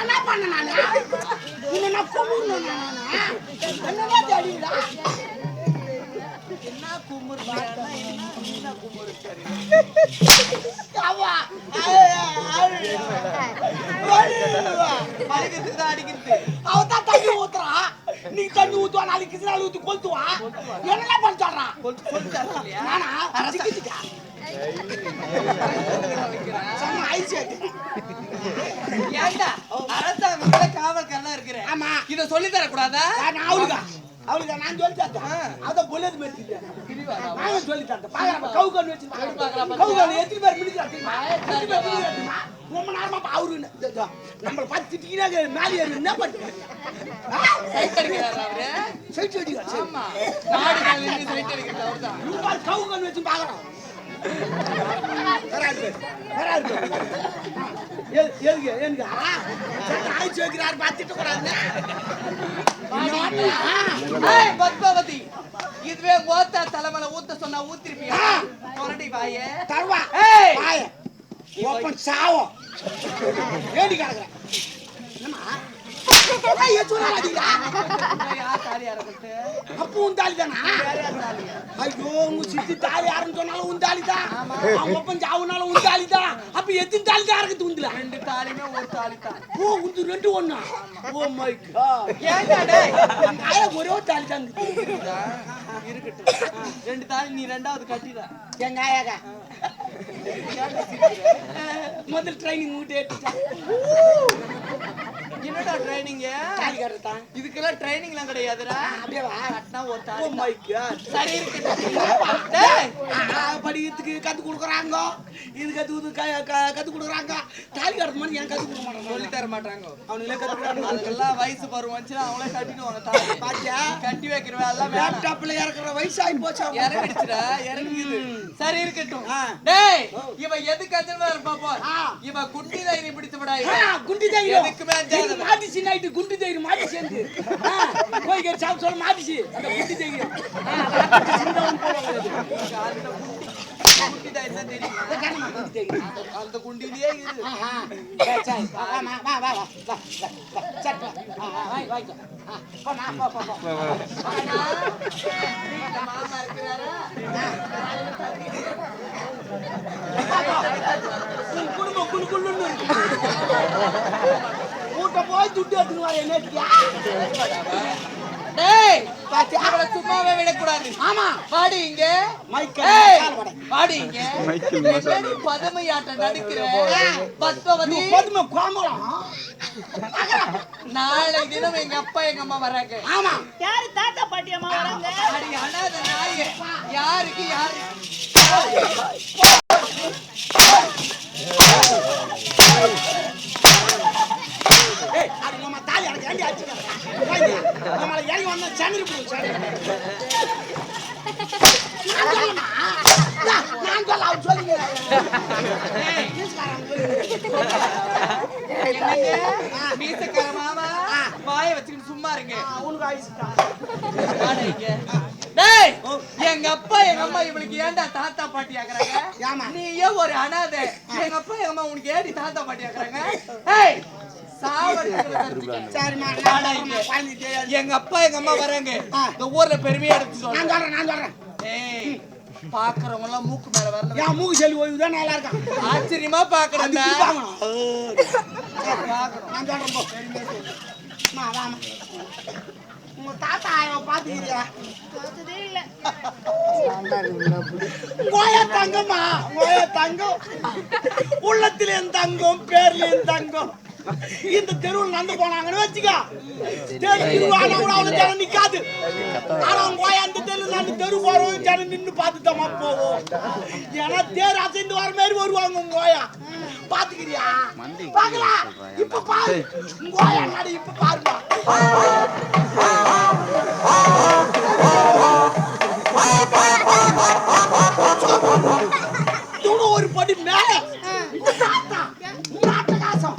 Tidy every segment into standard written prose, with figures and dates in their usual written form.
என்ன பண்ண நானு என்ன குமுறணும் என்ன குமுறு அவதான் தண்ணி ஊத்துறா நீ தண்ணி ஊத்துவா நாளைக்கு கிருஷ்ணால் ஊத்தி கொளுத்துவா என்ன பண்ண சொல்றான் நானா காவல்காரனா இருக்கிறேன். ஆமா இத சொல்லி தரக்கூடாதா? அவளுக்கு நான் சொல்லி தரேன். அத பொல்லது மேத்திட்டேன். நான் சொல்லி தரேன். பாக்கறப்ப கவுகன் வெச்சு பாக்கறப்ப கவுகன் எத்தனை பேர் மினிக்கிறாங்க. ரொம்ப நேரமா அவரு நம்மள பார்த்து திட்டிக்கினே மேலே ஏறி என்ன பண்ணுங்க? சைட் அடிக்கிறாரு அவரு. சைட் அடிக்கிறாரு. ஆமா. நாடு காலையில சைட் அடிக்கிறாரு அவர்தான். இவங்க கவுகன் வெச்சு பாக்கறோம். பத்மாவதி இதுவே ஓத்தா தலைமையில ஊத்த சொன்னா ஊத்திருப்பியா? வாயே தருவா சாவம் ஏடி கிடக்குற அப்போ உந்தாலி தானா? ஐயோ உங்க சித்தி தாலி யாருன்னு சொன்னாலும் உந்தாலி தான். அப்பன் சாவுனாலும் உந்தாலி தான். அப்ப எத்தனை தாலி தான் இருக்குது உந்துல? ரெண்டு தாலிமே ஒரு தாலி தான். ஓ உந்து ரெண்டு ஒண்ணா? Oh my god. ஏன்டா டேய் நாய ஒரே ஒரு தாலி தான் இருக்கட்டும். ரெண்டு தாலி நீ ரெண்டாவது கட்டிடா. எங்க ஆயாகா முதல் ட்ரைனிங் ஊட்டி ஏத்திட்டா. என்னடா ட்ரைனிங்? தாலி கட்டறதா? இதுக்கெல்லாம் ட்ரைனிங் எல்லாம் கிடையாதுடா. அப்படியே வா கட்டனா ஒரு தாலி. Oh my god. சரி இருக்கு. டேய் படிக்கிறதுக்கு கத்து கொடுக்கறாங்க. இது கத்து கொடுக்கறாங்க. தாலி கட்டற மாதிரி ஏன் கத்து கொடுக்க மாட்டாங்க? சொல்லி தர மாட்டாங்க. அவங்களே கத்து கொடுக்கறாங்க. அதுக்கெல்லாம் வயசு பருவம் வந்துச்சு அவங்களே கட்டிடுவாங்க தாலி. பாத்தியா கட்டி வைக்கிற எல்லாம் லேப்டாப்ல இறக்குற வயசு ஆயி போச்சு. இறங்கிடுச்சுடா இறங்குது. சரி இருக்கட்டும். டேய் இவ எதுக்கு அஞ்சல்மா இருப்பா போ. இவ குண்டி தைரி பிடிச்சு விடா. குண்டி தைரி எதுக்குமே அஞ்சாத. மாட்டிசி நைட் குண்டி தைரி மாட்டி சேர்ந்து போய் சாப் சொல்ல மாட்டிசி அந்த குண்டி தைரி சிந்தவன் போறாங்க. குண்டி தைரி தான் தெரியும். அந்த குண்டிலேயே இரு. சரி வா வா வா சட் வாய் வாய் போ மாமா இருக்கறாரா? குடும்பம் குளுன்னு கூட்ட போய் துட்டு எடுத்துன்னு வர என்னத்தியா? டேய் பாத்தி அவள சும்மாவே விட கூடாது. ஆமா வாடி இங்க மைக்கேல் வாடி இங்க என்னடி பதமையாட்ட நடிக்கிற? பத்மவதி பத்ம கோமளம் நாளை தினம் எங்க அப்பா எங்க அம்மா வராங்க. ஆமா யாரு தாத்தா பாட்டி அம்மா வராங்க. அடி அனாதை நாயே யாருக்கு யாரு ஏய் அது நம்ம தாலி அடக்கு ஏண்டி ஆச்சு நம்மள ஏறி வந்தா சேனரி போடு சேனரி நான் சொல்ல அவ சொல்லுங்க. ஏய் மீசக்கார மாமா வாயை வச்சுக்கிட்டு சும்மா இருங்க. உனக்கு ஆயிடுச்சுடா ஆடைங்க. டேய் எங்க அப்பா எங்க அம்மா இவளுக்கு ஏன்டா தாத்தா பாட்டி ஆக்குறாங்க? நீ ஏன் ஒரு அனாதை? எங்க அப்பா எங்க அம்மா உனக்கு ஏடி தாத்தா பாட்டி ஆக்குறாங்க? ஏய் எங்க அப்பா எங்க அம்மா வராங்க. இந்த ஊர்ல பெருமையா எடுத்து சொல்றேன். நான் சொல்றேன். ஏய் பாக்குறவங்க எல்லாம் மூக்கு மேல வரல. ஏன் மூக்கு செல்லி ஓய்வுதான் நல்லா இருக்கான். ஆச்சரியமா பாக்குறேன். நான் சொல்றேன் போ. வாமா உங்க தாத்தா பாத்துக்கிறியா? பார்த்ததே இல்ல. கோய தங்கம்மா கோய தங்கம் உள்ளத்திலே தங்கம் பேர்ல தங்கம். இந்த தெருவில் நடந்து போனாங்கன்னு வச்சுக்க ஜனம் நிக்காது. ஆனா கோய அந்த தெருவில் அந்த தெரு போறோம் ஜனம் நின்று பார்த்துட்டோமா போவோம். ஏன்னா தேர் அசைந்து வர மாதிரி வருவாங்க உங்க கோயா. பாத்துக்கிறியா? பாக்கலாம் இப்ப பாரு கோயா நாடு இப்ப பாருமா. ஒரு படி மேல காசம்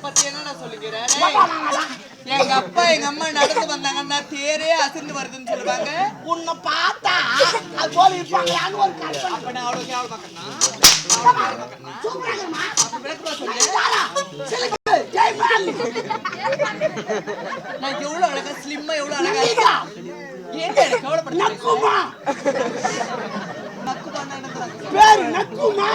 பத்தி என்னடா சொல்லுகிறேன்? எங்க அப்பா எங்க அம்மா நடந்து வந்தாங்கன்னா தேரே அசந்து வருதுன்னு சொல்லுவாங்க. உன்னை பார்த்தா அது போல இருப்பாங்களான்னு ஒரு கற்பனை. அப்ப நான் அவ்வளவு கேவல பாக்கறேனா? நான் எவ்வளவு அழகா ஸ்லிம்மா எவ்வளவு அழகா இருக்கா? ஏன் கவலைப்படுறீங்க? நக்குமா நக்குமான்னா என்ன பேரு நக்குமா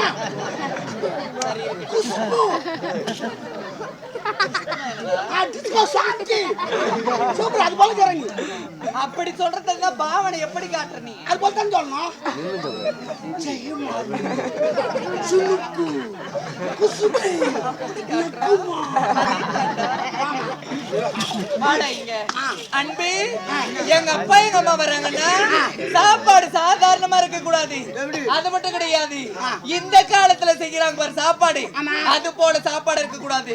குஷ்பு அது போல இறங்கி அப்படி சொல்றதுன்னா பாவனை எப்படி காட்டுற நீ? அது போல தான் சொல்லணும். அன்பு எங்க அப்பா எங்க அம்மா வர்றாங்கன்னா சாப்பாடு சாதாரணமா இருக்க கூடாது. அது மட்டும் கிடையாது, இந்த காலத்துல செய்யறாங்க பாரு சாப்பாடு, அது போல சாப்பாடு இருக்க கூடாது.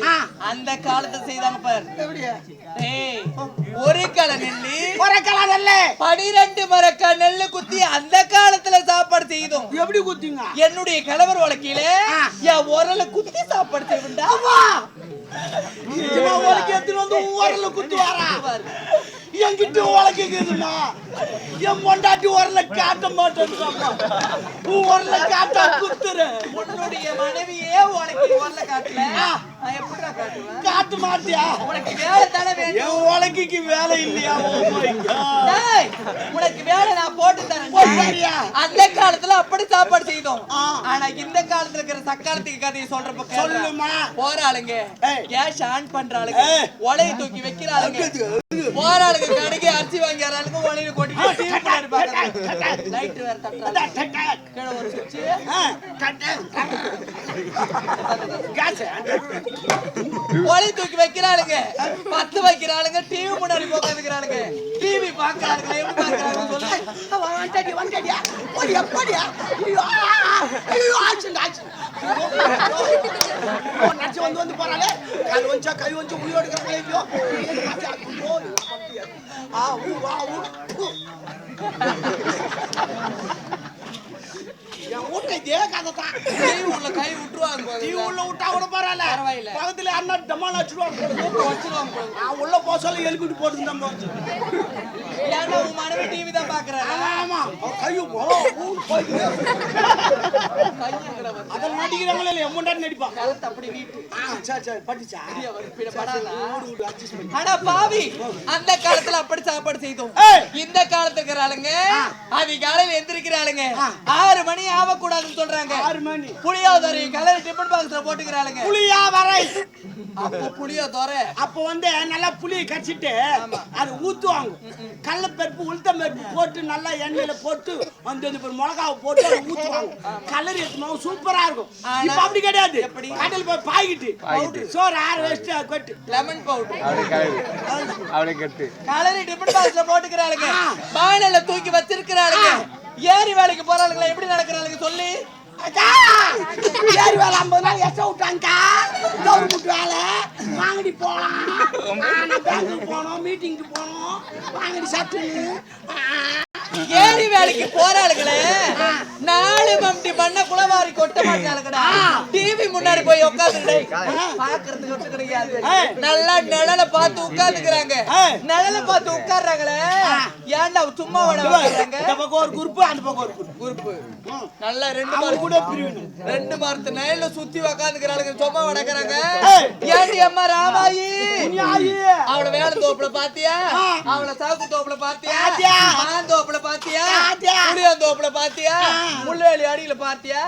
அந்த காலத்துல செய்தாங்க பாரு, ஒரு கள நெல்லு 12 மரக்கா நெல்லு குத்தி அந்த காலத்துல சாப்பாடு செய்தோம். எப்படி குத்திங்க? என்னுடைய கணவர் வழக்கில என் உரல குத்தி சாப்பாடு செய்வா. உலக்கு எடுத்துட்டு வந்து உரல குத்து வாரா என்கிட்ட உலக்குதுமா என் பொண்டாட்டி உரல காட்ட மாட்டேன்னு உரல காட்டா குத்துரு. உன்னுடைய மனைவியே உனக்கு உரல காட்டல, நான் எப்படிடா காட்டுவேன்? காட்ட மாட்டியா? உனக்கு வேலை தானே வேணும். என் உலக்கிக்கு வேலை இல்லையா? உனக்கு வேலை நான் போட்டு தரேன். அந்த காலத்துல அப்படி சாப்பாடு செய்தோம். ஆனா இந்த காலத்துல இருக்கிற சக்காலத்துக்கு கதையை சொல்றப்ப சொல்லுமா. போறாளுங்க கேஷ் ஆன் பண்றாளுங்க, ஒலையை தூக்கி வைக்கிறாளுங்க, போறாளுங்க கடைக்கு அரிசி வாங்கி வராளுங்க, ஒலையில கொட்டிட்டு லைட் வேற தட்டுறாங்க, கீழே ஒரு சுவிட்ச் ஒலை தூக்கி வைக்கிறாளுங்க, 10 வைக்கிறாளுங்க, டிவி முன்னாடி உட்காந்துக்கிறாளுங்க, டிவி பாக்குறாளுங்க. எப்படி பாக்குறாங்க சொல்லு? வந்து போறாளே கை வச்சா கை வச்சு உயிரோடு என் வீட்டுல இதே கதை தான். கை விட்டுருவாங்க, உள்ள விட்டா கூட பரவாயில்ல. பக்கத்துல அண்ணா டமால் வச்சிருவாங்க. நான் உள்ள போக சொல்ல எழுப்பிட்டு போட்டுருந்தேன். ஏன்னா உன் மனைவி டிவி தான் பாக்குறாங்க. ஆமா கையும் அதில் நடிக்கிறாங்களே என் முன்னாடி நடிப்பான். அப்படி வீட்டு சரி படிச்சா ஆனா பாவி அந்த காலத்துல அப்படி சாப்பாடு செய்தோம். இந்த காலத்துல இருக்கிறாளுங்க அதிகாலையில எந்திரிக்கிறாளுங்க 6 மணி ஆகக்கூடாதுன்னு சொல்றாங்க. 6 மணி புளியோதரை கலர் டிஃபன் பாக்ஸ்ல போட்டுக்கிறாளுங்க. புளியோதரை அப்போ புளியோதரை அப்போ வந்து நல்லா புளியை கடிச்சிட்டு அது ஊத்துவாங்க. கடல பருப்பு உளுத்தம் பருப்பு போட்டு நல்லா எண்ணெயில போட்டு அந்த மிளகாவை போட்டு அதை ஊத்துவாங்க. கலர் எடுத்து சூப்பரா இருக்கும். இப்ப அப்படி கிடையாது. கடல் போய் பாய்கிட்டு சோறு ஆறு வச்சுட்டு கொட்டு லெமன் பவுடர் அப்படியே கட்டு கலர் டிஃபன் பாக்ஸ்ல போட்டுக்கிறாளுங்க. பானையில தூக்கி வச்சிருக்கிறாளுங்க. ஏரி வேலைக்கு போறாளுங்களா எப்படி நடக்கிறாளுங்க சொல்லி? ஏரி வேலை 50 நாள் எச்ச விட்டாங்கக்கா. கவர்மெண்ட் வேலை வாங்கடி போலாம், பேங்க்குக்கு போனோம், மீட்டிங்க்கு போனோம், வாங்கடி சட்டு. ஏரி வேலைக்கு போறாளுங்களே 4 மம்டி பண்ண குளவாரி கொட்ட மாட்டாளுங்கடா. டிவி முன்னாடி போய் உட்காந்துக்கிட்டே பாக்குறதுக்கு ஒட்டு கிடையாது. நல்லா நிழல பார்த்து உட்கார்ந்துக்கிறாங்க. நிழல பார்த்து உட்கார்றாங்களே ஏன்டா சும்மா ஓட வைக்கிறாங்க? இந்த பக்கம் ஒரு குரூப், அந்த பக்கம் ஒரு குரூப். நல்லா 2 மார்க் கூட பிரிவு 2 மார்க் நிழல சுத்தி உட்கார்ந்துக்கிறாளுங்க, சும்மா வடக்கறாங்க. ஏண்டி அம்மா ராமாயி அவள வேலை தோப்புல பாத்தியா? அவள சாக்கு தோப்புல பாத்தியா? மாந்தோப்புல பாத்தியா? புளியந்தோப்புல பாத்தியா? முள்ளேலி அடியில பாத்தியா?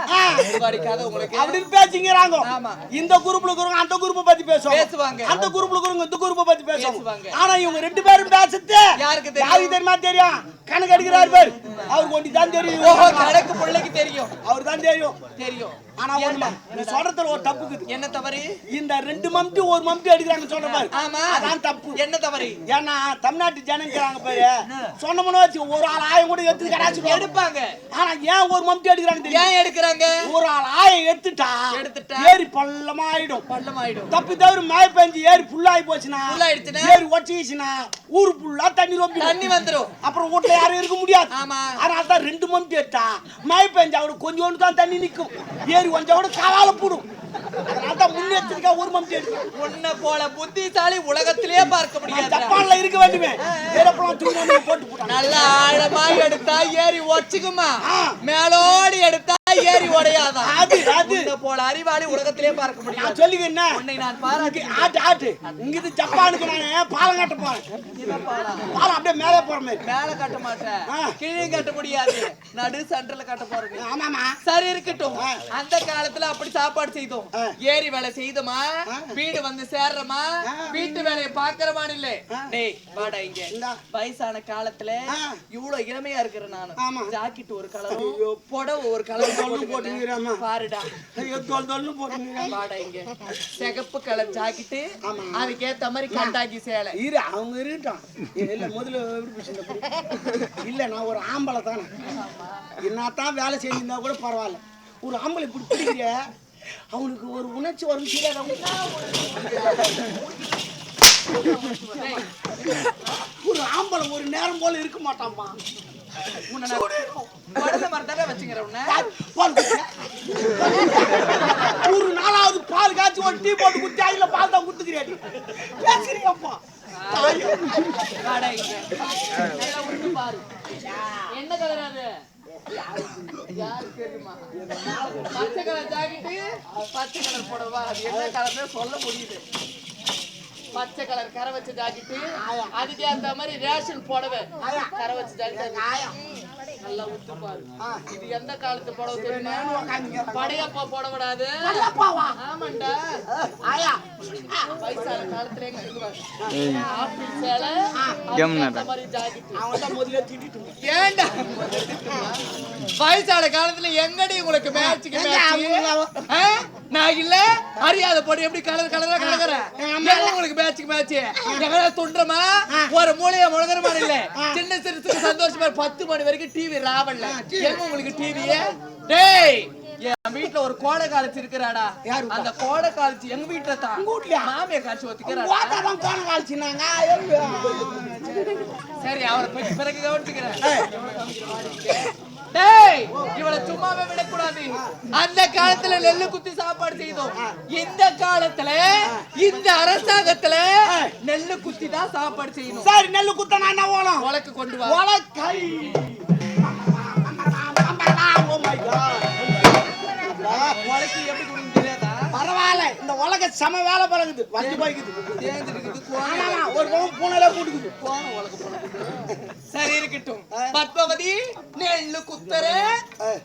பாடி கதை உங்களுக்கு அப்படின்னு பேசிக்கிறாங்க. ஆமா, இந்த குரூப்ல இருக்கிறவங்க அந்த குரூப்பை பத்தி பேசுவாங்க, அந்த குரூப்ல இருக்கிறவங்க இந்த குரூப்பை பத்தி பேசுவாங்க. ஆனா இவங்க 2 பேரும் பேசுறது யாருக்கு தெரியுமா? தெரியும். கணக்கு அடிக்கிறாரு பேர் அவருக்கு ஒண்டி தான் தெரியும். ஓஹோ, கணக்கு பிள்ளைக்கு தெரியும், அவரு தான் தெரியும். ஆனா ஒண்ணு சொல்றதுல ஒரு தப்பு இருக்குது. என்ன தவறு? இந்த 2 மம்டி ஒரு மம்டி அடிக்கிறாங்க சொல்ற பாரு. ஆமா, அதான் தப்பு. என்ன தவறு? ஏன்னா தமிழ்நாட்டு ஜனங்கிறாங்க பாரு, சொன்னமுன்னு வச்சு ஒரு ஆள் ஆயம் கூட எடுத்து கடாச்சு எடுப்பாங்க. ஆனா ஏன் ஒரு மம்டி அடிக்கிறாங்க தெரியும்? ஏன் எடுக்கிறாங்க? ஒரு ஆள் ஆயம் எடுத்துட்டா ஏரி பள்ளமாயிடும். தப்பி தவிர மழை பெஞ்சு ஏரி புல்லாகி போச்சுன்னா, ஏரி ஒட்டிச்சுன்னா ஊரு புல்லா தண்ணி வந்துடும். அப்புறம் வீட்டுல யாரும் இருக்க முடியாது. அதனால தான் 2 மம்டி எடுத்தா மழை பெஞ்சா கூட கொஞ்சோண்டு தான் தண்ணி நிக்கும். ஏரி கொஞ்சம் கூட காலால போடும். அதனால முன்னெச்சரிக்கா ஒரு மம்டி எடுக்கிறேன். உன்னை போல புத்திசாலி உலகத்திலேயே பார்க்க முடியாது. ஜப்பான்ல இருக்க வேண்டுமே. ஏரோப்ளேன் தூக்கி போட்டு போட்டாங்க. நல்ல ஆழமா எடுத்தா ஏறி ஒச்சுக்குமா, மேலோடி எடுத்தா ஏறி உடையாதான். அது உன்னை போல அறிவாளி உலகத்திலேயே பார்க்க முடியாது. நான் சொல்லுங்க, உன்னை நான் பாராட்டி ஆட்டு இங்கிருந்து ஜப்பானுக்கு நான் பாலம் கட்ட போறேன். பாலம் அப்படியே மேலே போற மாதிரி. மேல கட்ட மாட்டேன், கீழே கட்ட முடியாது, நடு சென்டர்ல கட்ட போறேன். ஆமாமா. சரி இருக்கட்டும். அந்த காலத்துல அப்படி சாப்பாடு செய்தோம், ஏரி வேலை செய்தோமா, வீடு வந்து சேர்றமா, வீட்டு வேலையை பாக்குறமான்னு இல்ல. டேய் வாடா இங்க. வயசான காலத்துல இவ்வளவு இளமையா இருக்கிற நானு ஜாக்கெட் ஒரு கலரும் புடவை ஒரு கலரும் போட்டுக்கிறேன் பாருடா. வாடா இங்க. சிகப்பு கலர் ஜாக்கெட்டு, அதுக்கேத்த மாதிரி கண்டாக்கி சேலை. இரு அவங்க இருக்கட்டும். இல்ல முதல்ல இல்ல நான் ஒரு ஆம்பளை தானே, என்னத்தான் வேலை செஞ்சிருந்தா கூட பரவாயில்ல. ஒரு ஆம்பளை இப்படி பிடிக்கிற அவனுக்கு ஒரு உணர்ச்சி வரும். ஒரு ஆம்பளை ஒரு நேரம் போல இருக்க மாட்டான்மா. ஒரு நாளாவது பால் காய்ச்சி ஒரு டீ போட்டு குத்தி அதுல பால் தான் குத்துக்கிறேன். பேசுறியப்பா என்ன கலர் அது? பச்சை கலர் ஜாக்கெட்டு, பச்சை கலர் புடவா, அது என்ன கலர்னு சொல்ல முடியுது. பச்சை கலர் கரை வச்ச ஜாக்கெட்டு, அதுக்கு ஏத்த மாதிரி ரேஷன் புடவை கரை வச்ச ஜாக்கெட்டு. நல்லா உத்து பாரு. இது எந்த காலத்து புடவை தெரியுமா? படையப்பா புடவைடாது. ஆமாண்டா. வயசான காலத்துல எங்க ஆப்பிள் சேலை, மாதிரி ஜாக்கெட்டு. ஏண்டா வயசான காலத்துல எங்கடி உங்களுக்கு மேட்சுக்கு நான் இல்ல அறியாத போட்டு எப்படி கலர் கலரா கலக்குறேன். உங்களுக்கு மேட்சுக்கு மேட்ச் எங்க துன்றமா ஒரு மூலைய முழங்குற மாதிரி இல்ல. சின்ன சிறுசுக்கு சந்தோஷமா 10 மணி வரைக்கும் டிவி ராவல்ல. எங்க உங்களுக்கு டிவியே? டேய் என் வீட்டுல ஒரு கோடை காலச்சி இருக்கிறாடா. அந்த கோடை காலச்சி எங்க வீட்டுல தான் மாமிய காட்சி ஒத்துக்கிறாங்க. சரி அவரை பற்றி பிறகு கவனிச்சுக்கிறேன். டேய் இவளை சும்மாவே விடக்கூடாது. அந்த காலத்துல நெல்லு குத்தி சாப்பாடு செய்தோம். இந்த காலத்துல இந்த அரசாங்கத்துல நெல்லு குத்தி தான் சாப்பாடு செய்யணும். சரி நெல்லு குத்தனா என்ன ஓலம்? உலக்கு கொண்டு வா. உலக்கை. ஓ மை காட். உலக்கு எப்படி குடிங்க தெரியாதா? பரவாயில்ல இந்த உலக சம வேலை பழகுது. வந்து போய்க்குது. தேர்ந்திருக்குது. ஒரு பூனையில கூட்டுக்குது. போன உலக பழகுது. சரி இருக்கட்டும். பத்மாவதி நெல்லு குத்துற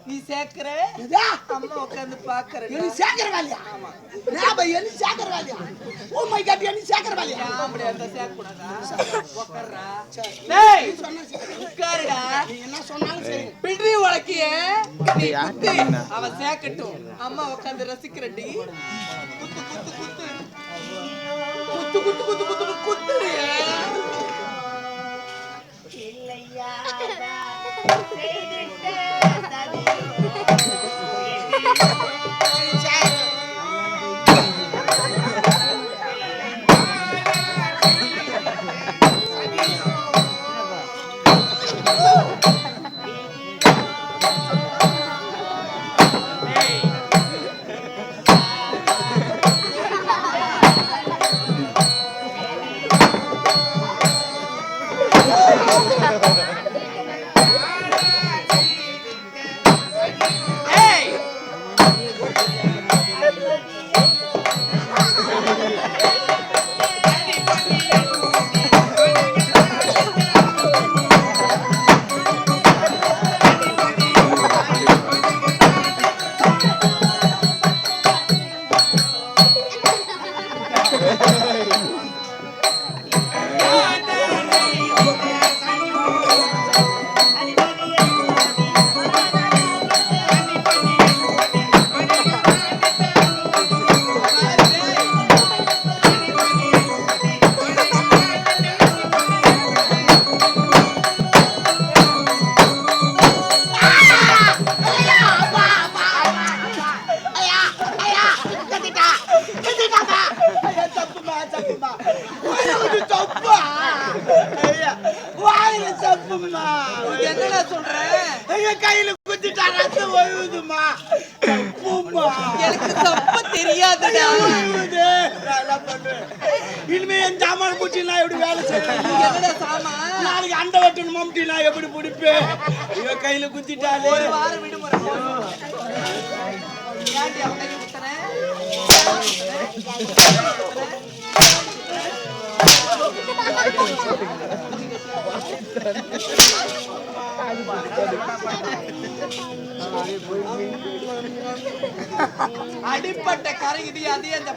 நீ சேக்குற, அம்மா உட்கார்ந்து பாக்குற. நீ சேக்குற வேலையா? ஆமா நான் பை நீ சேக்குற வேலையா? ஓ மை காட் நீ சேக்குற வேலையா? அப்படியே அந்த சேக்க கூடாதா? உட்கார்றா. டேய் உட்காருடா. நீ என்ன சொன்னாலும் சரி. பிடி உலக்கியே நீ குத்து. அவ சேக்கட்டும். அம்மா உட்கார்ந்து ரசிக்கிறடி. குத்து குத்து குத்து. குத்து குத்து குத்து குத்து குத்துறியே. இல்லையா செய்திட்டே சரி. என்னடா சொல்றேன்? கையில குத்திட்டா ரத்தம் ஒழுகுதுமா. எனக்கு தப்பு தெரியாதுடா. இனிமே என் சாமான பூச்சி நான் எப்படி வேலை செய்யணும்? என்னடா சாமான்? நாளைக்கு அண்டை வெட்டணும் மம்டி நான் எப்படி பிடிப்பேன்? இவ கையில குத்திட்டாலே. ஒரு வாரம் விடுமுறை போதும். ஏன்டி அவன் கையை குத்துன? அடிப்பட்ட கரை இது அதே அந்த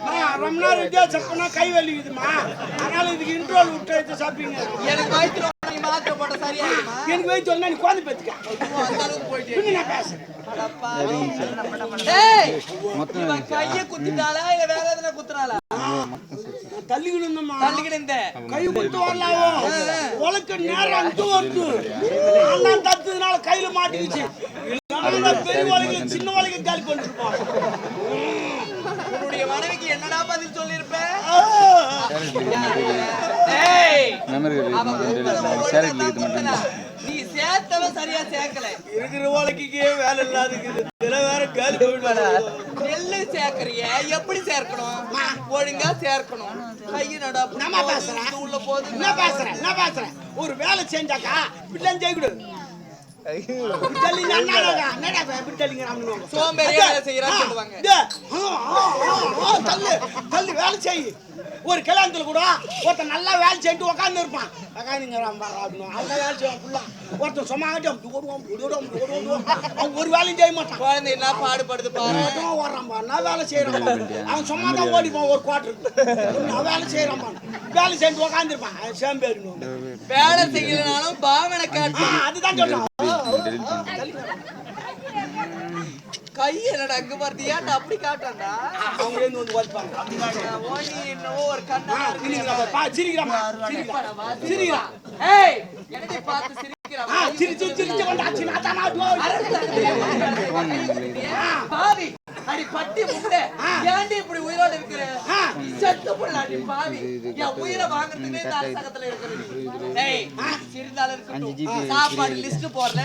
ரொம்ப நேரம் வித்தியாசம் பண்ணா கை வலிக்குதுமா. அதனால இதுக்கு இன்ட்ரோல் விட்டு வச்சு சாப்பிடுங்க. எனக்கு வயிற்றுல மாத்திரை போட்ட சரியாயிடுமா? எனக்கு வயிற்று வந்தா நீ குழந்தை பெற்றுக்க. அந்த அளவுக்கு போயிட்டு நான் பேசுறேன். கைய குத்திட்டாளா இல்ல வேற எதுனா குத்துறாளா? தள்ளிக்கிடுமா தள்ளிக்கிட்டு கை குத்து வரலாவோ உனக்கு நேரம் அங்கு வந்து அண்ணன் தத்துனால கையில மாட்டிக்கிச்சு. பெரிய வலைகளை சின்ன வலைக்கு காலி பண்ணிருப்பான். உன்னுடைய மனைவிக்கு என்னடா பதில் சொல்லிருப்ப? நீ சேர்த்தவ சரியா சேர்க்கல. இருக்கிற வலைக்கே வேலை இல்லாத வேற காலி போயிடுவாடா. நெல்லு சேர்க்கறிய எப்படி சேர்க்கணும்? ஒழுங்கா சேர்க்கணும். கையை நட நம்ம பேசுறேன் உள்ள போது என்ன பேசுறேன் ஒரு வேலை செஞ்சாக்கா இப்படிலாம் செய்யக்கூடாது. சோம்பேறியா வேலை செய்யறான்னு சொல்லுவாங்க. தள்ளி வேலை செய். ஒரு கல்யாணத்துல கூட ஒருத்தன் நல்லா வேலை செஞ்சு உட்காந்து இருப்பான். வேலை செய்வான். ஒருத்தன் சொன்னாங்க அவன் ஒரு வேலையும் செய்ய மாட்டான். குழந்தை என்ன பாடுபடுது பாரு. ஓடுறான் நான் வேலை செய்யறான். அவன் சும்மா தான் ஓடிப்பான். ஒரு குவார்டருக்கு நான் வேலை செய்யறான். வேலை செஞ்சு உட்காந்து இருப்பான். சேம்பேறி வேலை செய்யலனாலும் பாவனை காட்டு. அதுதான் சொல்றான். கை என்னடா அங்க பார்த்தியா? அப்படி காட்டாண்டா. அவங்க வந்து வச்சுப்பாங்க. ஓனி என்னவோ ஒரு கண்ணா சிரிக்கிறா. ஏய் என்னடி பார்த்து சிரிக்கிறா? சிரிச்சு வந்தாச்சு பாவி அடி பட்டி முண்டை. ஏன்டி இப்படி உயிரோட இருக்கிற? செத்து போடலாடி பாவி. என் உயிரை வாங்குறதுக்கே தாசகத்துல இருக்கிறது. ஏய் சிரிந்தால இருக்கட்டும். சாப்பாடு லிஸ்ட் போறல.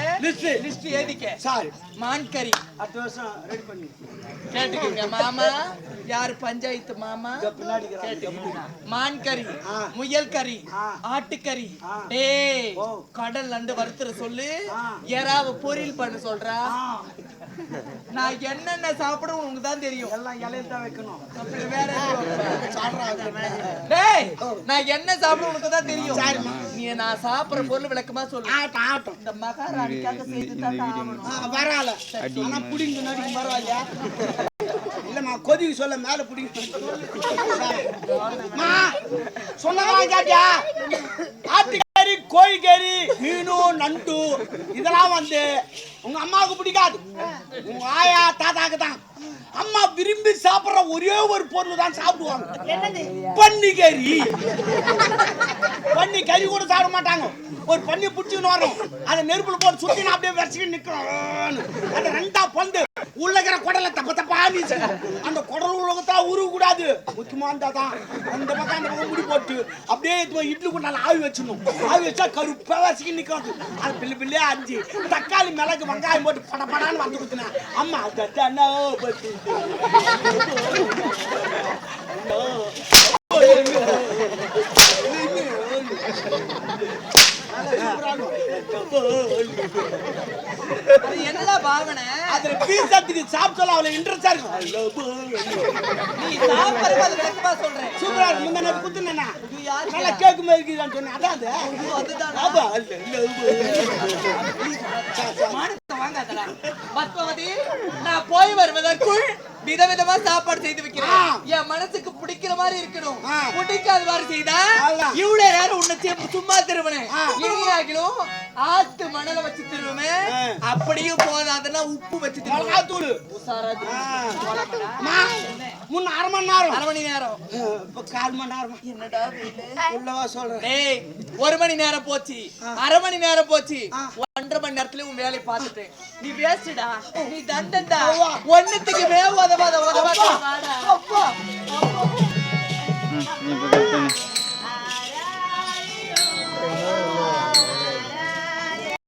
லிஸ்ட் ஏதிக்க. சாரி மான் கறி அடுத்த வருஷம் ரெடி பண்ணி கேட்டுக்கங்க. மாமா யார் பஞ்சாயத்து மாமா? மான் கறி, முயல் கறி, ஆட்டுக்கறி. டேய் கடல் நண்டு வறுத்துற சொல்லு. யாராவது பொரியல் பண்ண சொல்றா. நான் என்னென்ன சாப்பிடும் உனக்கு தான் தெரியும். எல்லாம் இலையில தான் வைக்கணும். வேற டேய் நான் என்ன சாப்பிடும் உனக்கு தான் தெரியும். நீ நான் சாப்பிடுற பொருள் விளக்கமா சொல்லு. இந்த மகாராணிக்காக செய்து தான் ஆகணும். பரவாயில்ல ஆனா புடிங்க நடிக்கும் பரவாயில்லையா? இல்லம்மா கொதிக்கு சொல்ல மேல புடிங்க சொன்னதான் கேட்டியா? ஆட்டுக்கறி, கோழிக்கறி, மீனு, நண்டு இதெல்லாம் வந்து உங்க அம்மாவுக்கு பிடிக்காது. உங்க ஆயா தாத்தாக்கு தான். அம்மா விரும்பி சாப்பிடுற ஒரே ஒரு பொருள் தான் சாப்பிடுவாங்க. பன்னிக்கறி. பன்னி கறி கூட சாப்பிட மாட்டாங்க. ஒரு பன்னி பிடிச்சின்னு வரும். அதை நெருப்புல போட்டு சுத்தி அப்படியே வரைச்சிக்கிட்டு நிற்கணும். அதை ரெண்டா பந்து உள்ளக்கிற குடலை தப்பா நீச்சு. அந்த குடல் உலகத்தா உருவ கூடாது. முக்கியமா இருந்தாதான் அந்த பக்கம் அந்த பக்கம் முடி போட்டு அப்படியே இட்லி கூட நல்லா ஆவி வச்சிடணும். ஆவி வச்சா கருப்பா வச்சுக்கிட்டு நிற்காது. அது பிள்ளை பிள்ளையா அஞ்சு தக்காளி மிளகு வெங்காயம் போட்டு படப்படான்னு வந்து கொடுத்தினேன். அம்மா தட்டா பத்து என்னடா பாவனை? அதுல பீஸாத்துக்கு சாப்பிட்டால அவளை இன்ட்ரெஸ்டா இருக்கும். நீ சாப்பிடுறது அது விளக்கமா சொல்றேன். சூப்பரா இருக்கு. முன்ன நான் குத்துனேனா நல்லா கேக்கு மாதிரி இருக்குன்னு சொன்னேன். அதான் அது. வாங்காதடா பத்மாவதி. நான் போய் வருவதற்குள் விதவிதமா சாப்பாடு செய்து வைக்கிறேன். என் மனசுக்கு பிடிக்கிற மாதிரி இருக்கணும். பிடிக்காத மாதிரி செய்தா இவ்வளவு நேரம் உன்னை சும்மா திருவனேன். இனியாகிலும் ஆத்து மணலை வச்சு திருவுவேன். அப்படியும் போதாதுன்னா உப்பு வச்சு தூள் முன்ன அரை மணி நேரம் இப்ப 1/4 மணி நேரம். என்னடா உள்ளவா சொல்றேன். ஒரு மணி நேரம் போச்சு, அரை மணி நேரம் போச்சு, 1.5 மணி நேரத்துல உன் வேலையை பார்த்துட்டேன். நீ வேஸ்டா, நீ தண்டன்டா. ஒண்ணுத்துக்கு உதவாத